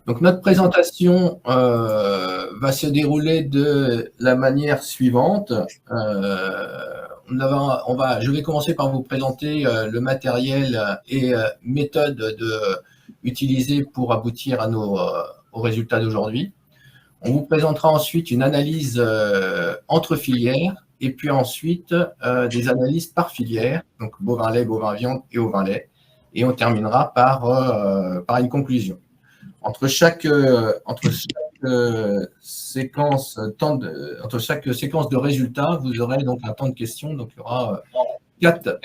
Donc, notre présentation va se dérouler de la manière suivante. Je vais commencer par vous présenter le matériel et méthodes utilisées pour aboutir aux résultats d'aujourd'hui. On vous présentera ensuite une analyse entre filières et puis ensuite des analyses par filière, donc bovin lait, bovin viande et ovin lait. Et on terminera par une conclusion. Entre chaque séquence de résultats, vous aurez donc un temps de questions. Donc, il y aura quatre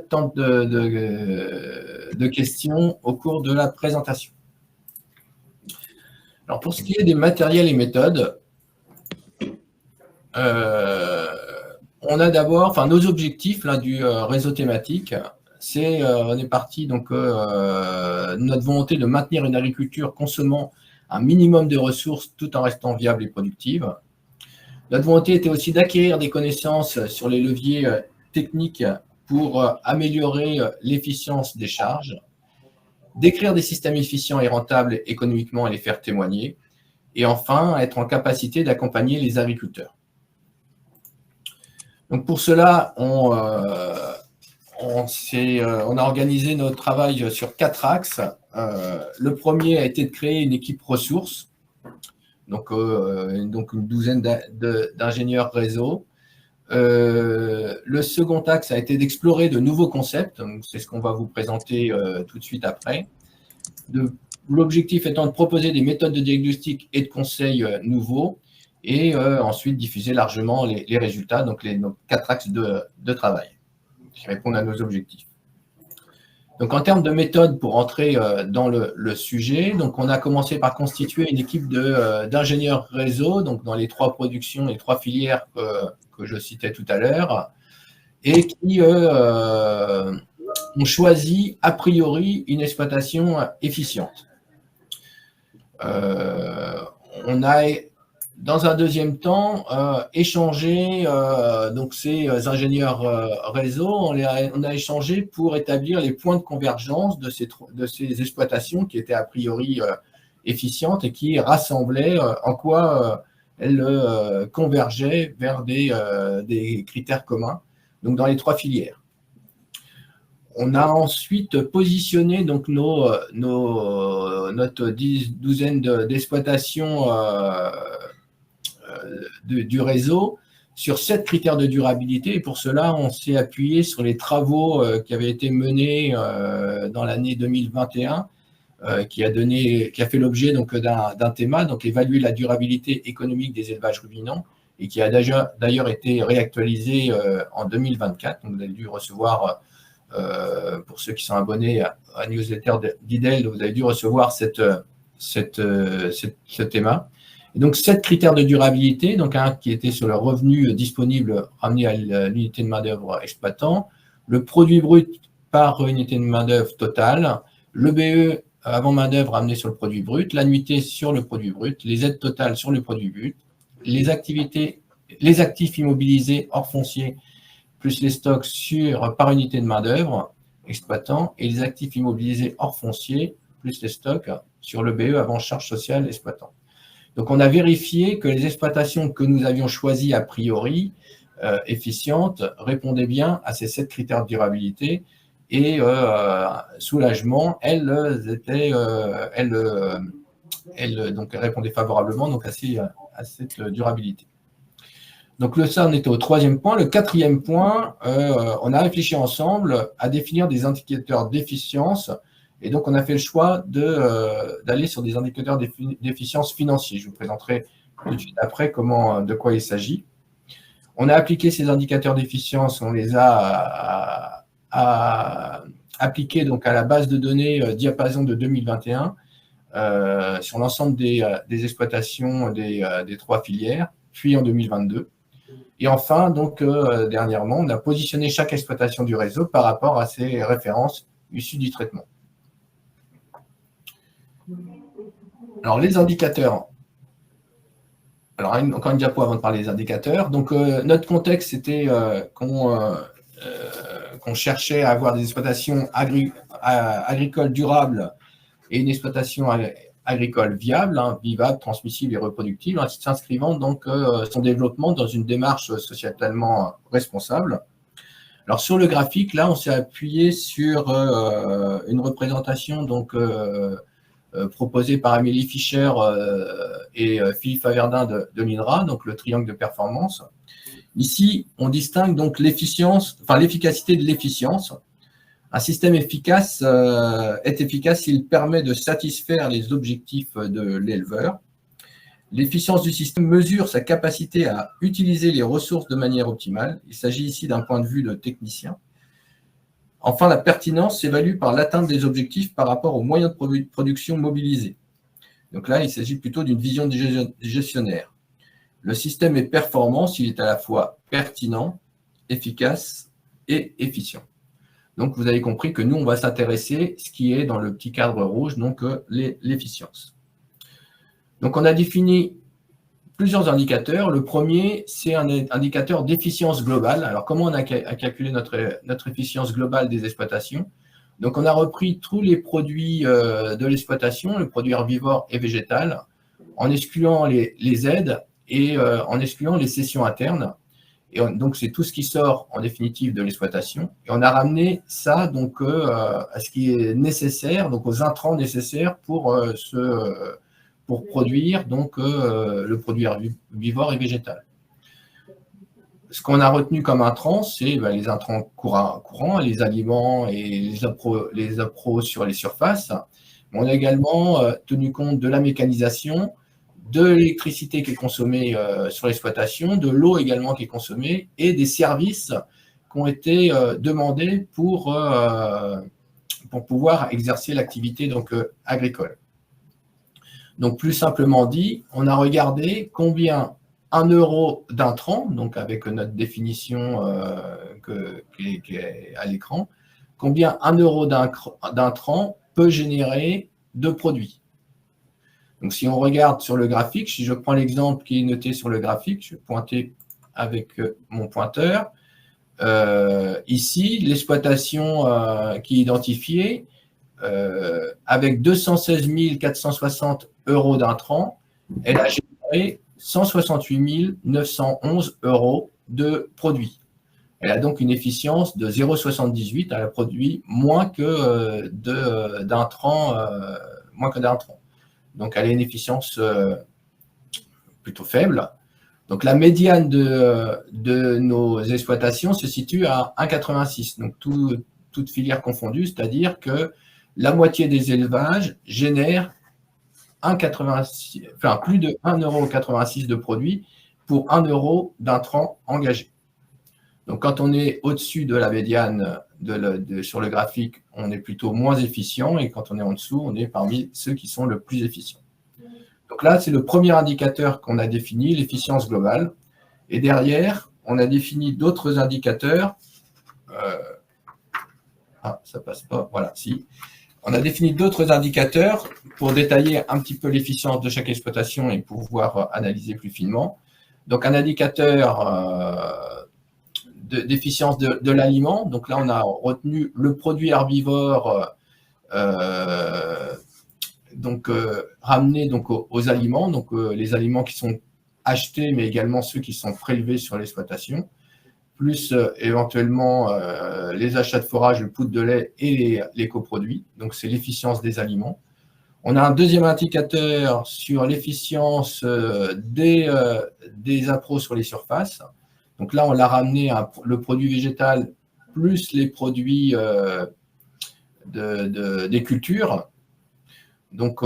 temps de questions au cours de la présentation. Alors, pour ce qui est des matériels et méthodes, on a d'abord, nos objectifs là, du réseau thématique. On est parti donc notre volonté de maintenir une agriculture consommant un minimum de ressources tout en restant viable et productive. Notre volonté était aussi d'acquérir des connaissances sur les leviers techniques pour améliorer l'efficience des charges, d'écrire des systèmes efficients et rentables économiquement et les faire témoigner, et enfin être en capacité d'accompagner les agriculteurs. Donc pour cela, on a organisé notre travail sur 4 axes. Le premier a été de créer une équipe ressources, donc une douzaine d'ingénieurs réseau. Le second axe a été d'explorer de nouveaux concepts, c'est ce qu'on va vous présenter tout de suite après. L'objectif étant de proposer des méthodes de diagnostic et de conseils nouveaux, et ensuite diffuser largement les résultats, donc les 4 axes de travail qui répondent à nos objectifs. Donc, en termes de méthode, pour entrer dans le sujet, donc on a commencé par constituer une équipe d'ingénieurs réseau, donc dans les 3 productions, les 3 filières que je citais tout à l'heure, et qui ont choisi a priori une exploitation efficiente. On a, dans un deuxième temps, échangé, donc ces ingénieurs réseau, on a échangé pour établir les points de convergence de ces exploitations qui étaient a priori efficientes et qui rassemblaient en quoi elles convergeaient vers des critères communs, donc dans les 3 filières. On a ensuite positionné donc notre douzaine d'exploitations du réseau sur 7 critères de durabilité. Et pour cela, on s'est appuyé sur les travaux qui avaient été menés dans l'année 2021, qui a fait l'objet d'un thème, donc évaluer la durabilité économique des élevages ruminants, et qui a d'ailleurs été réactualisé en 2024. Donc, vous avez dû recevoir, pour ceux qui sont abonnés à la newsletter d'IDEL, vous avez dû recevoir ce thème. Et donc, 7 critères de durabilité, donc un qui était sur le revenu disponible ramené à l'unité de main-d'œuvre exploitant, le produit brut par unité de main-d'œuvre totale, le BE avant main-d'œuvre ramené sur le produit brut, l'annuité sur le produit brut, les aides totales sur le produit brut, les actifs immobilisés hors foncier plus les stocks par unité de main-d'œuvre exploitant, et les actifs immobilisés hors foncier plus les stocks sur le BE avant charge sociale exploitant. Donc, on a vérifié que les exploitations que nous avions choisies a priori efficientes répondaient bien à ces 7 critères de durabilité, et soulagement, elles répondaient favorablement donc à cette durabilité. Donc, ça, on était au 3e point. Le 4e point, on a réfléchi ensemble à définir des indicateurs d'efficience. Et donc, on a fait le choix d'aller sur des indicateurs d'efficience financiers. Je vous présenterai tout de suite après de quoi il s'agit. On a appliqué ces indicateurs d'efficience, on les a appliqués donc à la base de données diapason de 2021 sur l'ensemble des exploitations des 3 filières, puis en 2022. Et enfin, donc, dernièrement, on a positionné chaque exploitation du réseau par rapport à ces références issues du traitement. Alors, les indicateurs. Alors, encore une diapo avant de parler des indicateurs. Donc, notre contexte, c'était qu'on cherchait à avoir des exploitations agricoles durables et une exploitation agricole viable, vivable, transmissible et reproductible, s'inscrivant donc son développement dans une démarche sociétalement responsable. Alors sur le graphique, là, on s'est appuyé sur une représentation donc proposée par Amélie Fischer et Philippe Faverdin de l'INRA, donc le triangle de performance. Ici, on distingue donc l'efficacité de l'efficience. Un système efficace est efficace s'il permet de satisfaire les objectifs de l'éleveur. L'efficience du système mesure sa capacité à utiliser les ressources de manière optimale. Il s'agit ici d'un point de vue de technicien. Enfin, la pertinence s'évalue par l'atteinte des objectifs par rapport aux moyens de production mobilisés. Donc là, il s'agit plutôt d'une vision du gestionnaire. Le système est performant s'il est à la fois pertinent, efficace et efficient. Donc, vous avez compris que nous, on va s'intéresser à ce qui est dans le petit cadre rouge, donc l'efficience. Donc, on a défini plusieurs indicateurs. Le premier, c'est un indicateur d'efficience globale. Alors, comment on a calculé notre efficience globale des exploitations? Donc, on a repris tous les produits de l'exploitation, le produit herbivore et végétal, en excluant les aides et en excluant les cessions internes. Et donc, c'est tout ce qui sort en définitive de l'exploitation. Et on a ramené ça donc, à ce qui est nécessaire, donc aux intrants nécessaires pour produire donc, le produit herbivore et végétal. Ce qu'on a retenu comme intrants, c'est les intrants courants, les aliments et les appros sur les surfaces. On a également tenu compte de la mécanisation, de l'électricité qui est consommée sur l'exploitation, de l'eau également qui est consommée et des services qui ont été demandés pour pouvoir exercer l'activité donc, agricole. Donc, plus simplement dit, on a regardé combien 1 euro d'intrant, donc avec notre définition qui est à l'écran, combien 1 euro d'intrant peut générer de produits. Donc, si on regarde sur le graphique, si je prends l'exemple qui est noté sur le graphique, je vais pointer avec mon pointeur. Ici, l'exploitation qui est identifiée, avec 216 460 euros d'intrants, elle a généré 168 911 euros de produits. Elle a donc une efficience de 0,78. Elle a produit moins que d'intrants. Donc, elle a une efficience plutôt faible. Donc, la médiane de nos exploitations se situe à 1,86. Donc, toute filière confondue, c'est-à-dire que la moitié des élevages génèrent plus de 1,86 € de produits pour 1 euro d'intrant engagé. Donc, quand on est au-dessus de la médiane sur le graphique, on est plutôt moins efficient, et quand on est en dessous, on est parmi ceux qui sont le plus efficients. Donc là, c'est le premier indicateur qu'on a défini, l'efficience globale. Et derrière, on a défini d'autres indicateurs. Ça passe pas. Voilà, si. On a défini d'autres indicateurs pour détailler un petit peu l'efficience de chaque exploitation et pouvoir analyser plus finement. Donc, un indicateur d'efficience de l'aliment. Donc là, on a retenu le produit herbivore ramené donc, aux aliments, donc les aliments qui sont achetés, mais également ceux qui sont prélevés sur l'exploitation, plus éventuellement les achats de forage, le poudre de lait et les coproduits. Donc, c'est l'efficience des aliments. On a un deuxième indicateur sur l'efficience des appros sur les surfaces. Donc là, on l'a ramené à le produit végétal plus les produits des cultures. Donc,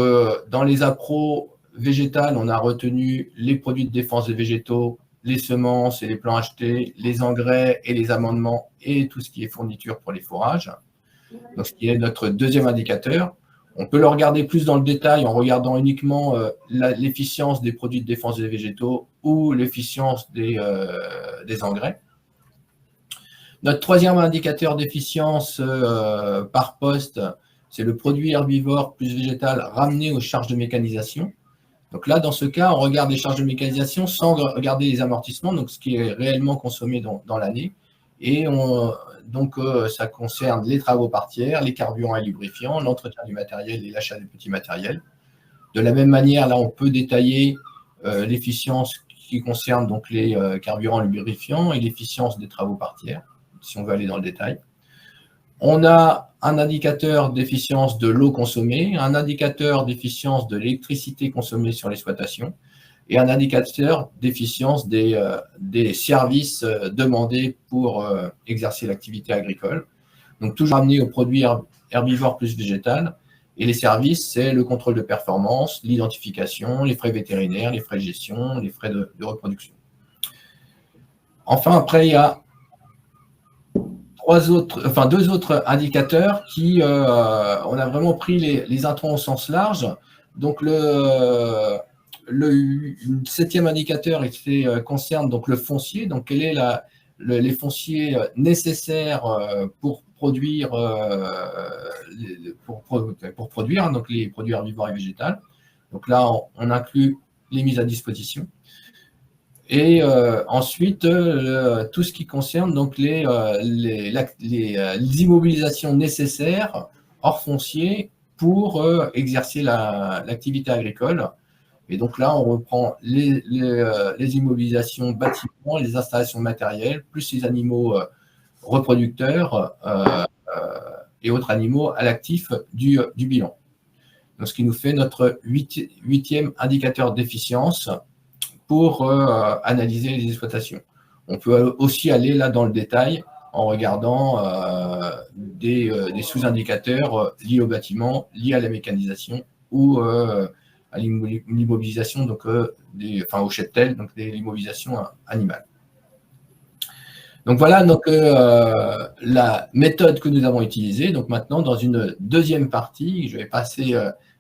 dans les appros végétales, on a retenu les produits de défense des végétaux, les semences et les plants achetés, les engrais et les amendements et tout ce qui est fourniture pour les fourrages. Donc, ce qui est notre deuxième indicateur. On peut le regarder plus dans le détail en regardant uniquement l'efficience des produits de défense des végétaux ou l'efficience des engrais. Notre troisième indicateur d'efficience par poste, c'est le produit herbivore plus végétal ramené aux charges de mécanisation. Donc là, dans ce cas, on regarde les charges de mécanisation sans regarder les amortissements, donc ce qui est réellement consommé dans l'année. Et donc, ça concerne les travaux par tiers, les carburants et lubrifiants, l'entretien du matériel et l'achat des petits matériels. De la même manière, là, on peut détailler l'efficience qui concerne donc les carburants lubrifiants et l'efficience des travaux par tiers, si on veut aller dans le détail. On a un indicateur d'efficience de l'eau consommée, un indicateur d'efficience de l'électricité consommée sur l'exploitation et un indicateur d'efficience des services demandés pour exercer l'activité agricole. Donc, toujours amené aux produits herbivores plus végétal. Et les services, c'est le contrôle de performance, l'identification, les frais vétérinaires, les frais de gestion, les frais de reproduction. Enfin, après, il y a deux autres indicateurs qui, on a vraiment pris les intrants au sens large. Donc, le 7e indicateur concerne donc le foncier. Donc, quel est les fonciers nécessaires pour produire, donc les produits herbivores et végétaux. Donc là, on inclut les mises à disposition. Et ensuite, tout ce qui concerne donc les immobilisations nécessaires hors foncier pour exercer l'activité agricole. Et donc là, on reprend les immobilisations bâtiments, les installations matérielles, plus les animaux reproducteurs et autres animaux à l'actif du bilan. Donc, ce qui nous fait notre 8e indicateur d'efficience pour analyser les exploitations. On peut aussi aller là dans le détail en regardant des sous-indicateurs liés au bâtiment, liés à la mécanisation ou à l'immobilisation, donc au cheptel, donc l'immobilisation animale. Donc voilà donc, la méthode que nous avons utilisée. Donc maintenant, dans une deuxième partie, je vais passer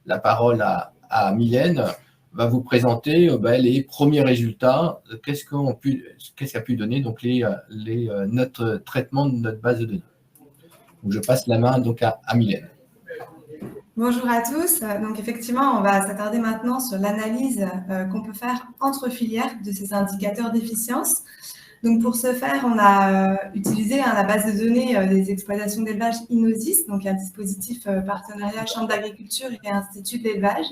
la parole à Mylène, va vous présenter les premiers résultats, qu'est-ce qu'a pu donner donc notre traitement de notre base de données. Donc je passe la main donc à Mylène. Bonjour à tous. Donc effectivement, on va s'attarder maintenant sur l'analyse qu'on peut faire entre filières de ces indicateurs d'efficience. Donc pour ce faire, on a utilisé la base de données des exploitations d'élevage Inosis, donc un dispositif partenariat Chambre d'agriculture et Institut de l'élevage.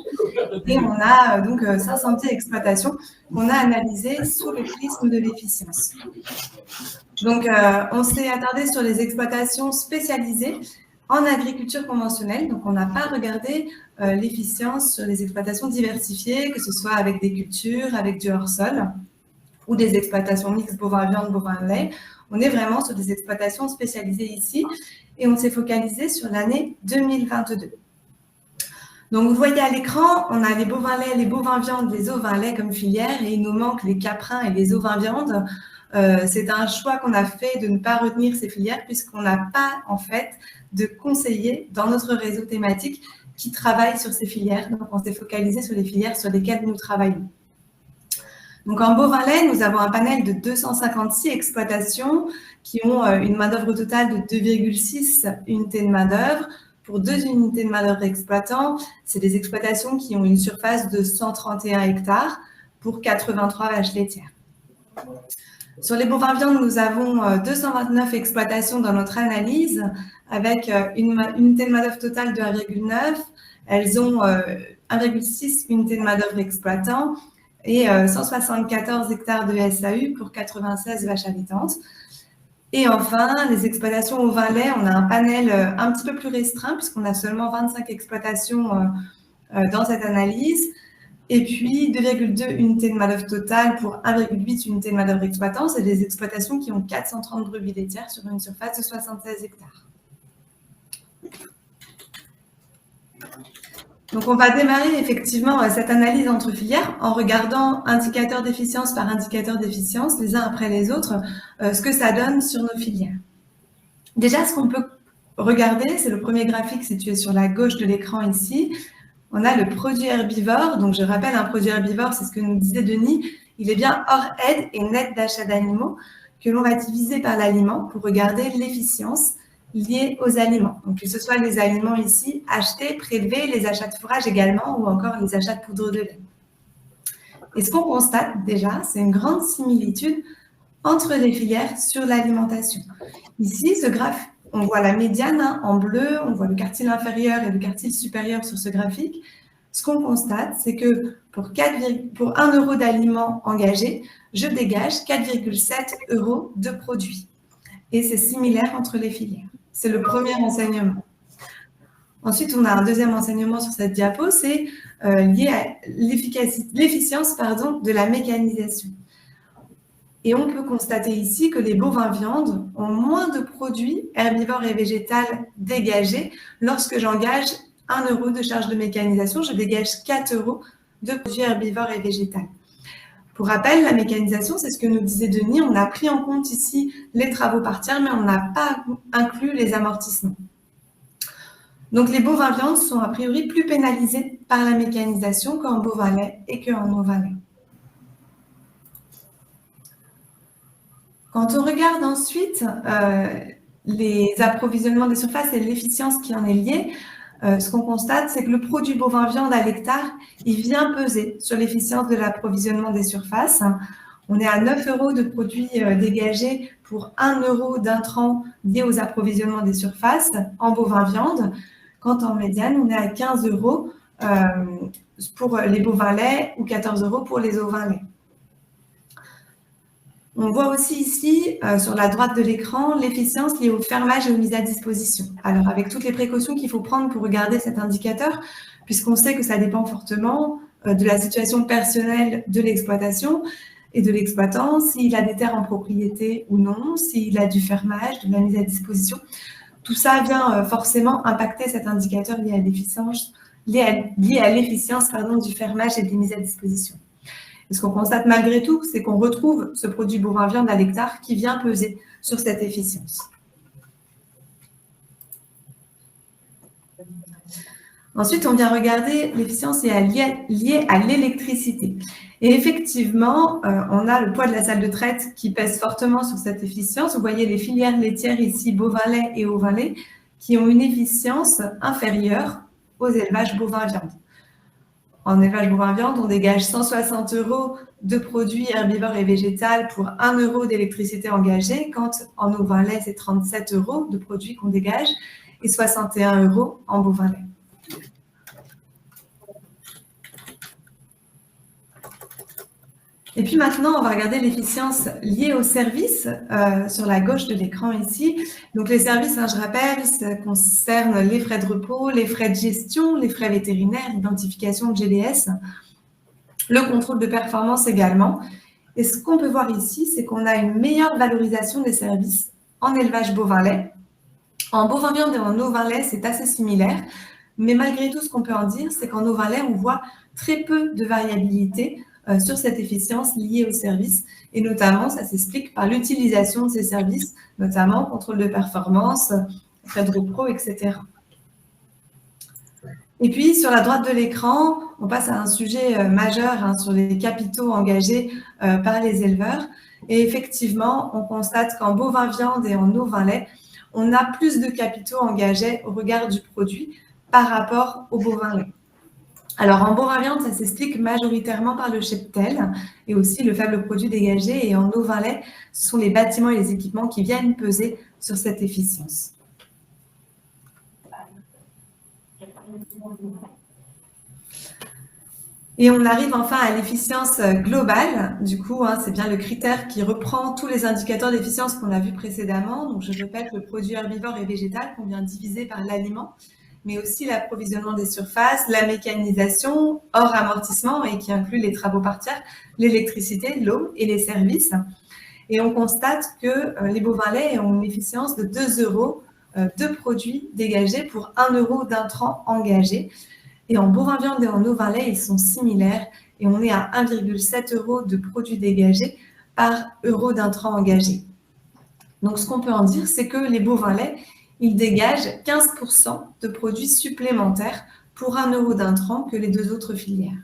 Et on a donc 510 exploitations qu'on a analysées sous le prisme de l'efficience. Donc on s'est attardé sur les exploitations spécialisées en agriculture conventionnelle. Donc on n'a pas regardé l'efficience sur les exploitations diversifiées, que ce soit avec des cultures, avec du hors-sol, ou des exploitations mixtes bovin-viande, bovin-lait. On est vraiment sur des exploitations spécialisées ici et on s'est focalisé sur l'année 2022. Donc, vous voyez à l'écran, on a les bovins-lait, les bovins-viande, les ovins-lait comme filière et il nous manque les caprins et les ovins-viande. C'est un choix qu'on a fait de ne pas retenir ces filières puisqu'on n'a pas, en fait, de conseillers dans notre réseau thématique qui travaillent sur ces filières. Donc, on s'est focalisé sur les filières sur lesquelles nous travaillons. Donc, en bovin-lait, nous avons un panel de 256 exploitations qui ont une main-d'œuvre totale de 2,6 unités de main-d'œuvre pour 2 unités de main-d'œuvre exploitants. C'est des exploitations qui ont une surface de 131 hectares pour 83 vaches laitières. Sur les bovins-viande, nous avons 229 exploitations dans notre analyse avec une unité de main-d'œuvre totale de 1,9. Elles ont 1,6 unités de main-d'œuvre exploitants et 174 hectares de SAU pour 96 vaches allaitantes. Et enfin, les exploitations au vin-lait, on a un panel un petit peu plus restreint puisqu'on a seulement 25 exploitations dans cette analyse. Et puis, 2,2 unités de main-d'œuvre totale pour 1,8 unités de main-d'œuvre exploitant. C'est des exploitations qui ont 430 brebis laitières sur une surface de 76 hectares. Donc, on va démarrer effectivement cette analyse entre filières en regardant indicateur d'efficience par indicateur d'efficience, les uns après les autres, ce que ça donne sur nos filières. Déjà, ce qu'on peut regarder, c'est le premier graphique situé sur la gauche de l'écran ici. On a le produit herbivore. Donc, je rappelle, un produit herbivore, c'est ce que nous disait Denis, il est bien hors aide et net d'achat d'animaux que l'on va diviser par l'aliment pour regarder l'efficience liés aux aliments. Donc, que ce soit les aliments ici achetés, prélevés, les achats de fourrage également ou encore les achats de poudre de lait. Et ce qu'on constate déjà, c'est une grande similitude entre les filières sur l'alimentation. Ici, ce graphe, on voit la médiane en bleu, on voit le quartile inférieur et le quartile supérieur sur ce graphique. ce qu'on constate, c'est que pour 1 euro d'aliments engagés, je dégage 4,7 euros de produits. Et c'est similaire entre les filières. C'est le premier enseignement. Ensuite, on a un deuxième enseignement sur cette diapo, c'est lié à l'efficience de la mécanisation. Et on peut constater ici que les bovins viandes ont moins de produits herbivores et végétales dégagés. Lorsque j'engage 1 euro de charge de mécanisation, je dégage 4 euros de produits herbivores et végétales. Pour rappel, la mécanisation, c'est ce que nous disait Denis, on a pris en compte ici les travaux par tiers, mais on n'a pas inclus les amortissements. Donc, les bovins viandes sont a priori plus pénalisés par la mécanisation qu'en bovin lait et qu'en ovin lait. Quand on regarde ensuite les approvisionnements des surfaces et l'efficience qui en est liée, ce qu'on constate, c'est que le produit bovin viande à l'hectare, il vient peser sur l'efficience de l'approvisionnement des surfaces. On est à 9 euros de produits dégagés pour 1 euro d'intrants liés aux approvisionnements des surfaces en bovin viande, quand en médiane, on est à 15 euros pour les bovins lait ou 14 euros pour les ovins lait. On voit aussi ici, sur la droite de l'écran, l'efficience liée au fermage et aux mises à disposition. Alors, avec toutes les précautions qu'il faut prendre pour regarder cet indicateur, puisqu'on sait que ça dépend fortement de la situation personnelle de l'exploitation et de l'exploitant, s'il a des terres en propriété ou non, s'il a du fermage, de la mise à disposition. Tout ça vient forcément impacter cet indicateur lié à l'efficience, du fermage et des mises à disposition. Et ce qu'on constate malgré tout, c'est qu'on retrouve ce produit bovin viande à l'hectare qui vient peser sur cette efficience. Ensuite, on vient regarder l'efficience liée à l'électricité. Et effectivement, on a le poids de la salle de traite qui pèse fortement sur cette efficience. Vous voyez les filières laitières ici, bovin lait et ovin lait, qui ont une efficience inférieure aux élevages bovins viande. En élevage bovin viande, on dégage 160 euros de produits herbivores et végétales pour 1 euro d'électricité engagée, quand en ovin lait, c'est 37 euros de produits qu'on dégage et 61 euros en bovin lait. Et puis maintenant, on va regarder l'efficience liée aux services sur la gauche de l'écran ici. Donc les services, je rappelle, ça concerne les frais de repos, les frais de gestion, les frais vétérinaires, l'identification de GDS, le contrôle de performance également. Et ce qu'on peut voir ici, c'est qu'on a une meilleure valorisation des services en élevage bovin lait. En bovin viande et en ovin lait, c'est assez similaire. Mais malgré tout, ce qu'on peut en dire, c'est qu'en ovin lait, on voit très peu de variabilité sur cette efficience liée aux services. Et notamment, ça s'explique par l'utilisation de ces services, notamment contrôle de performance, frais de repos, etc. Et puis, sur la droite de l'écran, on passe à un sujet majeur sur les capitaux engagés par les éleveurs. Et effectivement, on constate qu'en bovin viande et en ovin lait, on a plus de capitaux engagés au regard du produit par rapport au bovin lait. Alors, en bovin viande, ça s'explique majoritairement par le cheptel et aussi le faible produit dégagé. Et en ovin lait, ce sont les bâtiments et les équipements qui viennent peser sur cette efficience. Et on arrive enfin à l'efficience globale. Du coup, c'est bien le critère qui reprend tous les indicateurs d'efficience qu'on a vus précédemment. Donc, je répète, le produit herbivore et végétal qu'on vient diviser par l'aliment, mais aussi l'approvisionnement des surfaces, la mécanisation hors amortissement et qui inclut les travaux par tiers, l'électricité, l'eau et les services. Et on constate que les bovins laits ont une efficience de 2 euros de produits dégagés pour 1 euro d'intrants engagés. Et en bovin viande et en ovin lait, ils sont similaires et on est à 1,7 euros de produits dégagés par euro d'intrants engagés. Donc, ce qu'on peut en dire, c'est que les bovins laits, ils dégagent 15% de produits supplémentaires pour 1 euro d'intrant que les deux autres filières.